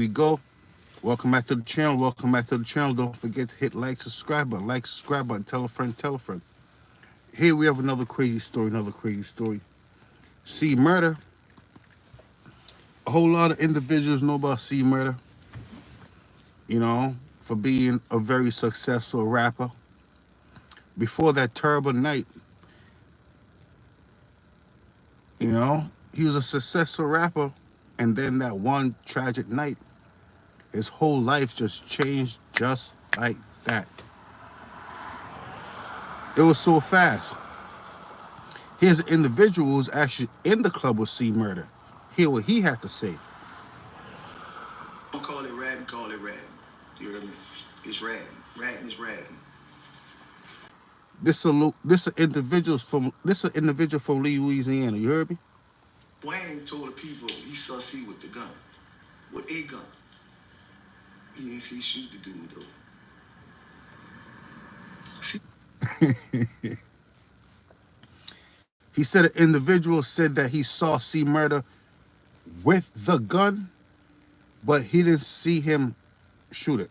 We go. Welcome back to the channel. Welcome back to the channel. Don't forget to hit like, subscribe button, tell a friend, tell a friend. Here we have another crazy story, See Murda. A whole lot of individuals know about See Murda, for being a very successful rapper. Before that terrible night, he was a successful rapper, and then that one tragic night, his whole life just changed just like that. It was so fast. Here's an individual who's actually in the club with See Murda. Hear what he had to say. Don't call it ratting, call it ratting. You heard me? It's ratting. Ratting is ratting. This an individual from Louisiana. You heard me? Wayne told the people he saw C with the gun, with a gun. He didn't see shoot the dude though. He said an individual said that he saw See Murda with the gun, but he didn't see him shoot it.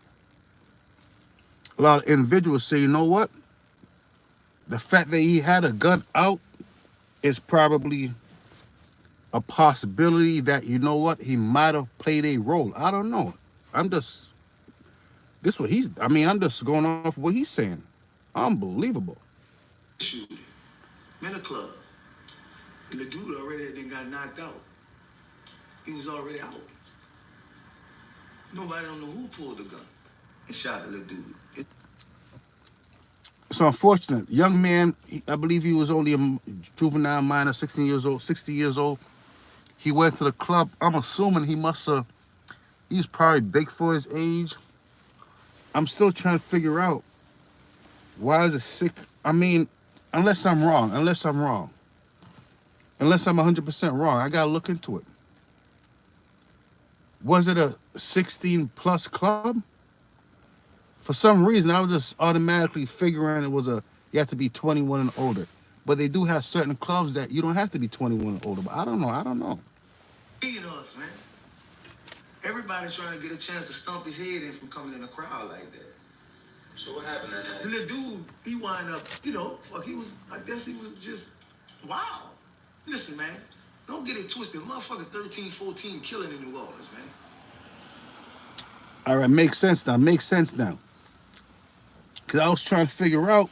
A lot of individuals say, you know what? The fact that he had a gun out is probably a possibility that, he might have played a role. I don't know. I'm just going off what he's saying. Unbelievable. Shoot him in a club. And the dude already then got knocked out. He was already out. Nobody don't know who pulled the gun and shot the little dude. It's unfortunate. Young man, I believe he was only a juvenile minor, 16 years old, 60 years old. He went to the club. I'm assuming he's probably big for his age. I'm still trying to figure out why is it sick. Unless I'm wrong, unless I'm 100% wrong, I got to look into it. Was it a 16 plus club? For some reason, I was just automatically figuring you have to be 21 and older. But they do have certain clubs that you don't have to be 21 and older. But I don't know. Beating us, man. Everybody's trying to get a chance to stomp his head in from coming in a crowd like that. So what happened that night? The little dude, he wind up, I guess he was just, wow. Listen, man, don't get it twisted. Motherfucker 13, 14 killing in New Orleans, man. All right, makes sense now. Because I was trying to figure out,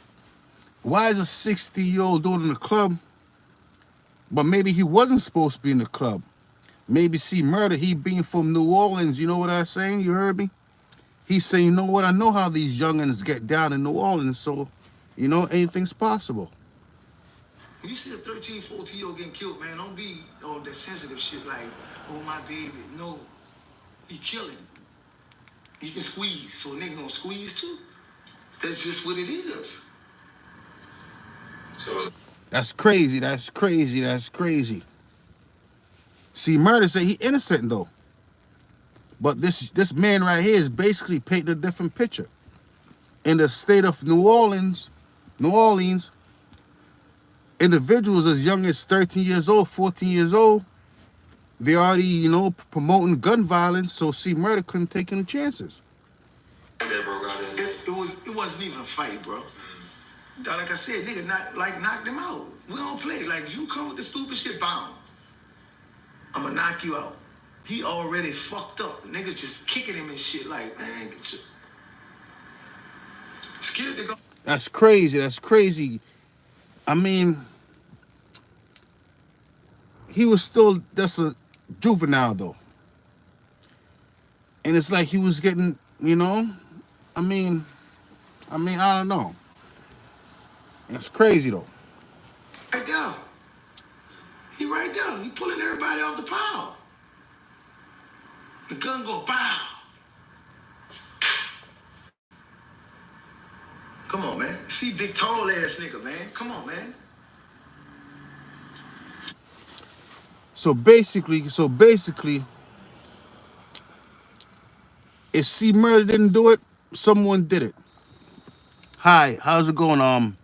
why is a 60-year-old dude in the club, but maybe he wasn't supposed to be in the club. Maybe See Murda, he being from New Orleans, you know what I'm saying? You heard me? He's saying, you know what, I know how these youngins get down in New Orleans, so, anything's possible. When you see a 13, 14-year-old getting killed, man, don't be on that sensitive shit like, oh, my baby. No, he killing. He can squeeze, so a nigga gonna squeeze too. That's just what it is. So That's crazy. See, Murda said he innocent though. But this man right here is basically painting a different picture. In the state of New Orleans, individuals as young as 13 years old, 14 years old, they already, promoting gun violence, so See Murda couldn't take any chances. It wasn't even a fight, bro. Like I said, nigga knocked him out. We don't play. Like, you come with the stupid shit, bam. I'm gonna knock you out. He already fucked up. Niggas just kicking him and shit like, man, get your... Scared to go. That's crazy. He was still just a juvenile though. And it's like he was getting, I don't know. That's crazy though. Right there. He right there. He pulling everybody off the pile. The gun go pow. Come on, man. See big tall ass nigga, man. Come on, man. So basically, if See Murda didn't do it, someone did it. Hi, how's it going?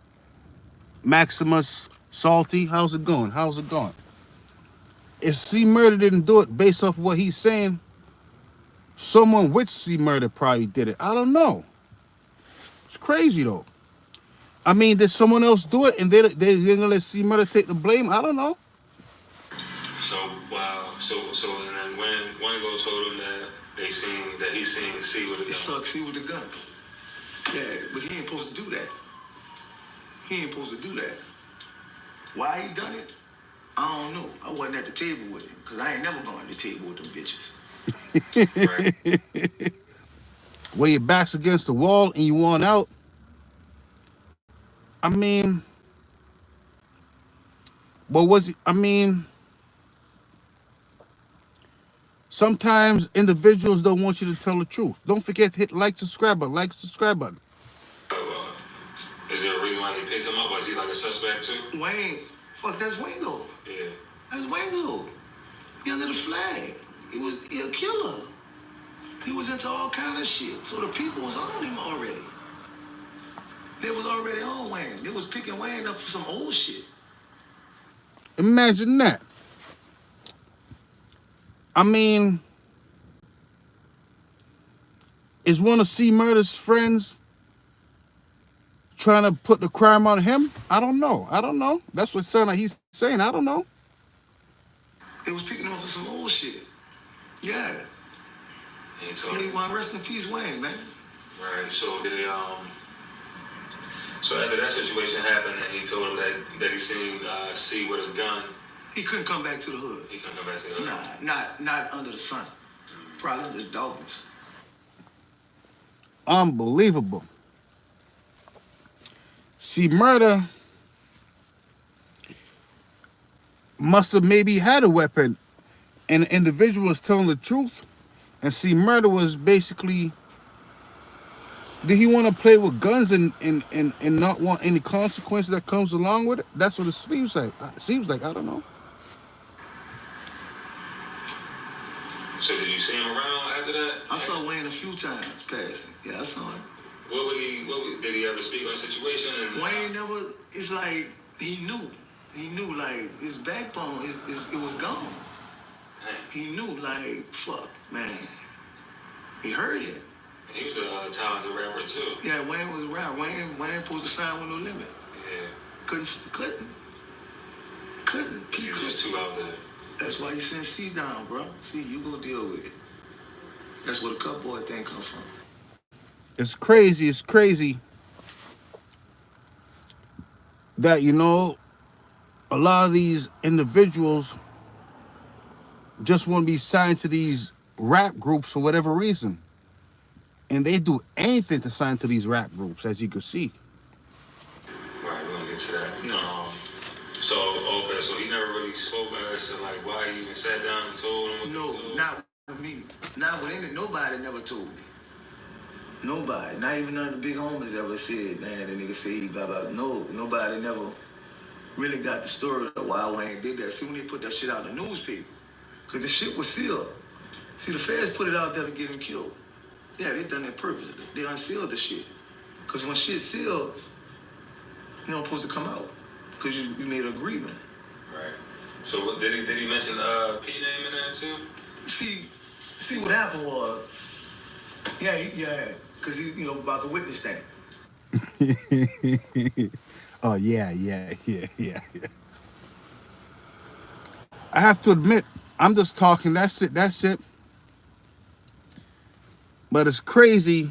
Maximus Salty, how's it going? If See Murda didn't do it based off what he's saying, Someone with C Murder probably did it. I don't know. It's crazy though. I mean, did someone else do it and they're gonna let C Murder take the blame? I don't know. So wow. So and then when one girl told him that he seen C with a It gun. sucks. He with a gun. Yeah, but he ain't supposed to do that. He ain't supposed to do that. Why he done it? I don't know. I wasn't at the table with him because I ain't never gone to the table with them bitches. Right. When your back's against the wall and you want out, I mean, what was it? I mean, sometimes individuals don't want you to tell the truth. Don't forget to hit like, subscribe button, like, subscribe button. Is there a reason why they picked him up? Was he like a suspect too? Wayne, fuck, that's Wango. Yeah. That's Wango. He under the flag. He a killer. He was into all kind of shit. So the people was on him already. They was already on Wayne. They was picking Wayne up for some old shit. Imagine that. I mean, is one of C Murder's friends trying to put the crime on him? I don't know. That's what sound like he's saying. I don't know. They was picking him up for some old shit. Yeah. He told He him. want rest in peace, Wayne, man. Right. So did So after that situation happened, and he told him that he seen C with a gun. He couldn't come back to the hood. He couldn't come back to the hood. Nah, not under the sun. Probably under the Dolphins. Unbelievable. See, Murder must have maybe had a weapon, and the individual was telling the truth. And see, Murder was basically, did he want to play with guns and not want any consequence that comes along with it? That's what it seems like. I don't know. So did you see him around after that? I saw Wayne a few times passing. Yeah, I saw him. Did he ever speak on the situation? And, Wayne never. It's like he knew. He knew like his backbone. It was gone. He knew like fuck, man. He heard it. He was a talented rapper too. Yeah, Wayne was around. Wayne supposed to sign with No Limit. Yeah. Couldn't. He was just too out there. That's why he sent C down, bro. See, you go deal with it. That's where the Cup Boy thing come from. It's crazy that, you know, a lot of these individuals just want to be signed to these rap groups for whatever reason. And they do anything to sign to these rap groups, as you can see. Right, we're gonna get to that. Yeah. So he never really spoke as to like why he even sat down and told him what No, to do? not with me. Not with any. Nobody never told me. Nobody. Not even none of the big homies ever said, man, the nigga said he blah blah. No, nobody never really got the story of why Wayne did that. See, when they put that shit out in the newspaper, because the shit was sealed. See, the feds put it out there to get him killed. Yeah, they done that purposely. They unsealed the shit. Because when shit's sealed, you don't supposed to come out. Because you made an agreement. Right. So did he mention P name in there too? See what happened was, because he about the witness thing. Oh, yeah. I have to admit, I'm just talking. That's it. But it's crazy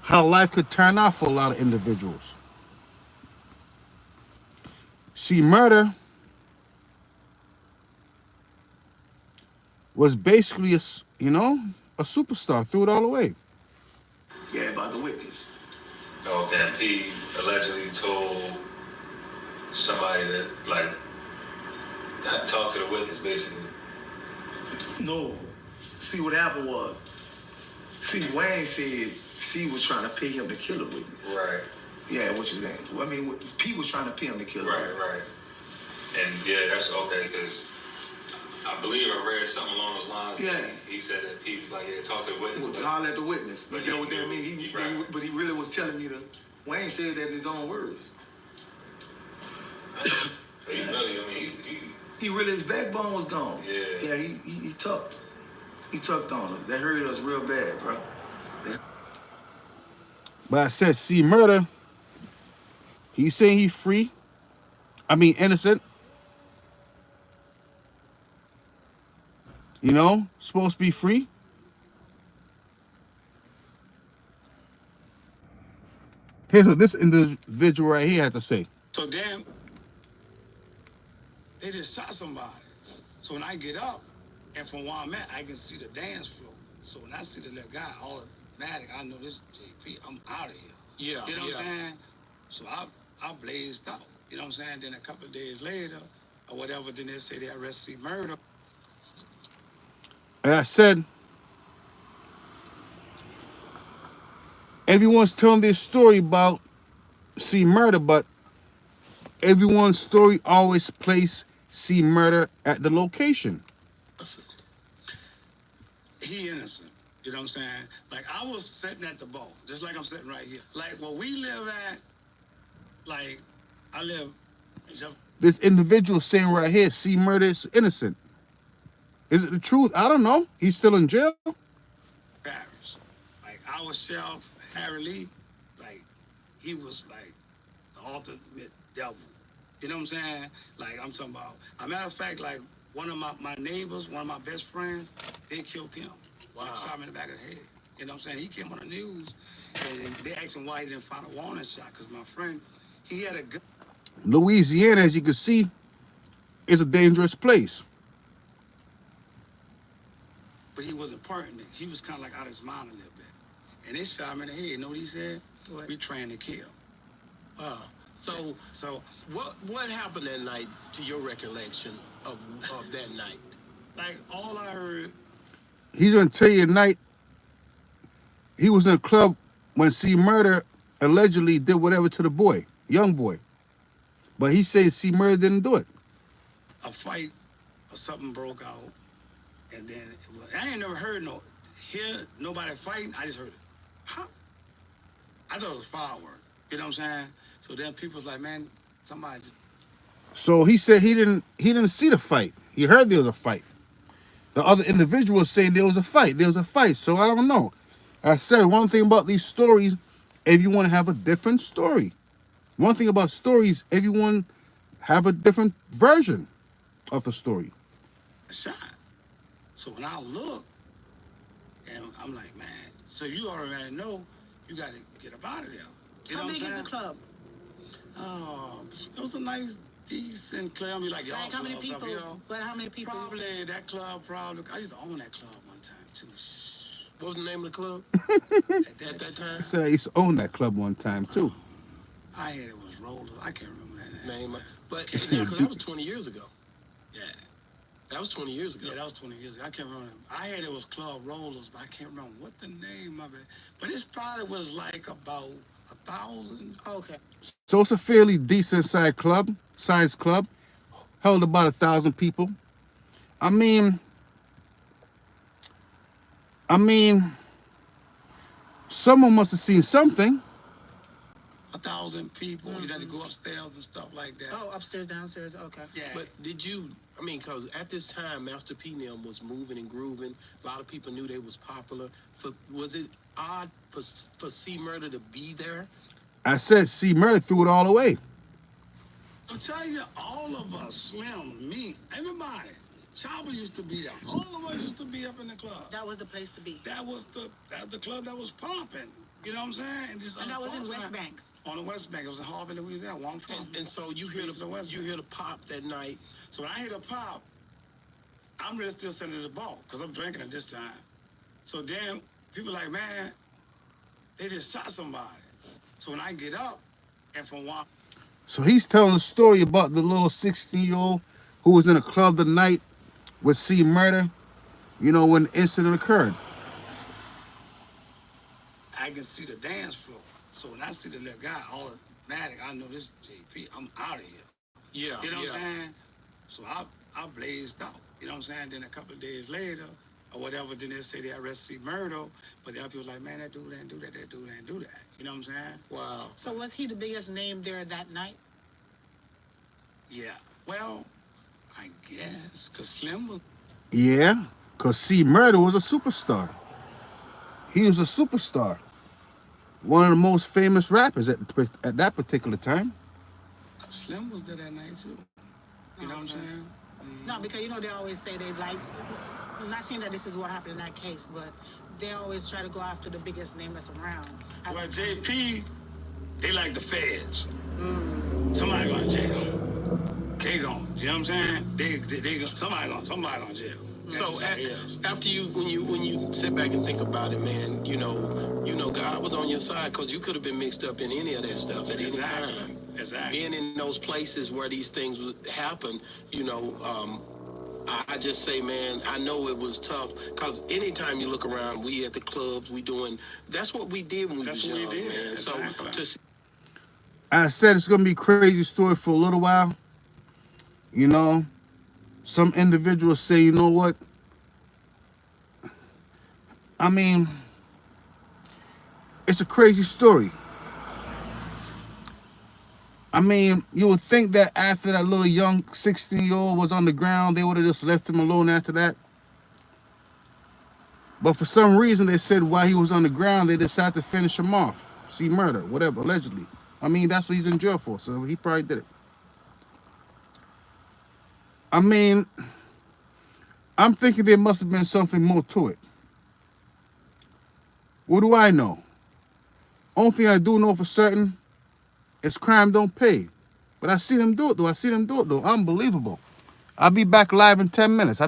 how life could turn out for a lot of individuals. See, Murder was basically a superstar, threw it all away. Yeah, about the witness. Okay, and P allegedly told somebody that like talk to the witness basically. No. See, what happened was, Wayne said C was trying to pay him to kill the witness. Right. Yeah, what you saying? I mean, P was trying to pay him to kill the witness. Right. And yeah, that's okay because I believe I read something along those lines. Yeah. He said that P was like, yeah, talk to the witness. Well, to holler at the witness. But But you know he what that knew. mean? But he really was telling me Wayne said that in his own words. So he really, I mean, He really, his backbone was gone. Yeah. Yeah, he tucked. He tucked on us. They hurt us real bad, bro. But I said, see, Murda, he's saying he's free. I mean, innocent. You know, supposed to be free. Here's what this individual right here had to say. So damn, they just shot somebody. So when I get up, and from where I'm at, I can see the dance floor. So when I see the little guy, automatic, I know this is JP. I'm out of here. Yeah. You know what I'm saying? So I blazed out. You know what I'm saying? Then a couple of days later, or whatever, then they say they arrested Murda. And I said, everyone's telling their story about see Murda, but everyone's story always place see Murda at the location. He innocent. You know what I'm saying? Like I was sitting at the bar, just like I'm sitting right here. Like where we live at, like I live just This individual saying right here, see Murda is innocent. Is it the truth? I don't know. He's still in jail. Paris. Like our chef, Harry Lee, like he was like the ultimate devil. You know what I'm saying? Like I'm talking about. A matter of fact, like one of my neighbors, one of my best friends, they killed him. Wow. Like, shot him in the back of the head. You know what I'm saying? He came on the news, and they asked him why he didn't find a warning shot. Cause my friend, he had a gun. Louisiana, as you can see, is a dangerous place. But he wasn't parting it. He was kind of like out of his mind a little bit. And they shot him in the head. You know what he said? What? We trained to kill. So what happened that night to your recollection of that night? Like all I heard, He's gonna tell you tonight. He was in a club when C Murda allegedly did whatever to the boy, young boy. But he says C Murda didn't do it. a fight or something broke out, and then I ain't never heard nobody fighting. I just heard it. Huh? I thought it was firework. You know what I'm saying? So then people was like, man, somebody just. So he said he didn't see the fight. He heard there was a fight. The other individual was saying there was a fight. There was a fight. So I don't know. I said one thing about these stories, everyone have a different story. One thing about stories, everyone have a different version of the story. shot. So when I look, and I'm like, man, so you already know you got to get up out of there. You know How what big I'm is the saying? club? Oh, it was a nice, decent club. I mean, like y'all Like how many clubs up people? here. But how many people? Probably that club. Probably I used to own that club one time too. What was the name of the club at that time? I said I used to own that club one time too. I had it was Rollers. I can't remember that name. Name, but because that was 20 years ago. Yeah. That was 20 years ago. Yeah, that was 20 years ago. I can't remember. I had it was Club Rollers, but I can't remember what the name of it. But it probably was like about 1,000. Okay. So it's a fairly decent sized club, held about 1,000 people. I mean, someone must have seen something. 1,000 people. You had to go upstairs and stuff like that. Oh, upstairs, downstairs. Okay. Yeah. But did you, I mean, because at this time, Master P and them was moving and grooving. A lot of people knew they was popular. Was it odd for C Murda to be there? I said, see, Murda threw it all away. I'm telling you, all of us, Slim, me, everybody. Chopper used to be there. All of us used to be up in the club. That was the place to be. That was the club that was pumping. You know what I'm saying? And just And that was in West West Bank. On the West Bank. It was in Harvey, Louisiana. Where I'm from. And so you hear Streets of West you Bank. hear the pop that night. So when I hear the pop, I'm really still sitting at the bar because I'm drinking at this time. So then people like, man, they just shot somebody. So when I get up, and from one, So he's telling a story about the little 16-year-old who was in a club the night with C Murda, you know, when the incident occurred. I can see the dance floor. So when I see the little guy, automatic, I know this is JP. I'm out of here. Yeah. You know what I'm saying? So I blazed out. You know what I'm saying? Then a couple of days later, or whatever, then they say they arrested Murda, but the other people like, man, that dude didn't do that, that dude didn't do that. You know what I'm saying? Wow. So was he the biggest name there that night? Yeah. Well, I guess, because Slim was. Yeah, Because C Murda was a superstar. He was a superstar. One of the most famous rappers at that particular time. Slim was there that night too. You know what I'm saying? No, because you know they always say they like. I'm not saying that this is what happened in that case, but they always try to go after the biggest name that's around. Well, JP, they like the feds. Somebody going to jail. They going. You know what I'm saying? They somebody going to jail. So after when you sit back and think about it, man, you know God was on your side, because you could have been mixed up in any of that stuff at any time. Exactly. Being in those places where these things would happen, I just say, man, I know it was tough, because anytime you look around, we at the clubs, that's what we did when we was young, man. Exactly. So I said it's gonna be a crazy story for a little while. You know, some individuals say, you know what? I mean, it's a crazy story. I mean, you would think that after that little young 16-year-old was on the ground, they would have just left him alone after that. But for some reason, they said while he was on the ground, they decided to finish him off. See, murder, whatever, allegedly. I mean, that's what he's in jail for, so he probably did it. I mean, I'm thinking there must have been something more to it. What do I know? Only thing I do know for certain is crime don't pay. But I see them do it, though. Unbelievable. I'll be back live in 10 minutes.